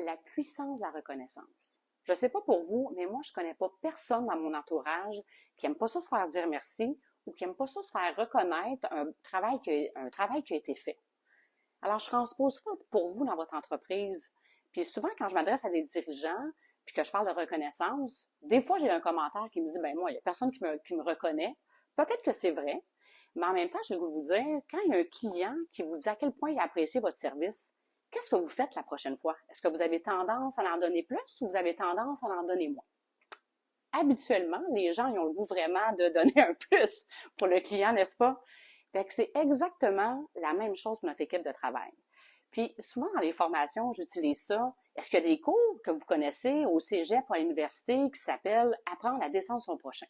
la puissance de la reconnaissance. Je ne sais pas pour vous, mais moi, je ne connais pas personne dans mon entourage qui n'aime pas ça se faire dire merci ou qui n'aime pas ça se faire reconnaître un travail qui a été fait. Alors, je transpose pas pour vous dans votre entreprise. Puis souvent, quand je m'adresse à des dirigeants, puis que je parle de reconnaissance, des fois, j'ai un commentaire qui me dit, ben moi, il n'y a personne qui me reconnaît. Peut-être que c'est vrai, mais en même temps, je vais vous dire, quand il y a un client qui vous dit à quel point il a apprécié votre service, qu'est-ce que vous faites la prochaine fois? Est-ce que vous avez tendance à en donner plus ou vous avez tendance à en donner moins? Habituellement, les gens ils ont le goût vraiment de donner un plus pour le client, n'est-ce pas? Fait que c'est exactement la même chose pour notre équipe de travail. Puis souvent dans les formations, j'utilise ça. Est-ce qu'il y a des cours que vous connaissez au cégep ou à l'université qui s'appellent Apprendre à descendre son prochain?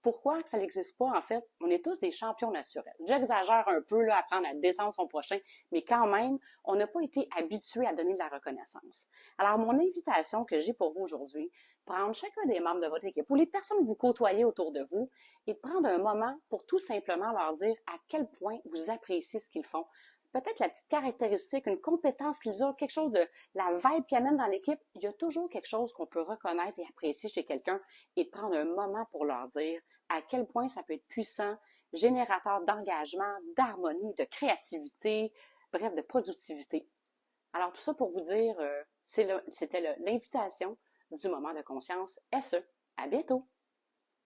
Pourquoi que ça n'existe pas, en fait? On est tous des champions naturels. J'exagère un peu, là, apprendre à descendre son prochain, mais quand même, on n'a pas été habitué à donner de la reconnaissance. Alors, mon invitation que j'ai pour vous aujourd'hui, prendre chacun des membres de votre équipe ou les personnes que vous côtoyez autour de vous et prendre un moment pour tout simplement leur dire à quel point vous appréciez ce qu'ils font. Peut-être la petite caractéristique, une compétence qu'ils ont, quelque chose de la vibe qu'ils amènent dans l'équipe. Il y a toujours quelque chose qu'on peut reconnaître et apprécier chez quelqu'un et de prendre un moment pour leur dire à quel point ça peut être puissant, générateur d'engagement, d'harmonie, de créativité, bref, de productivité. Alors tout ça pour vous dire, c'était l'invitation du moment de conscience SE. À bientôt!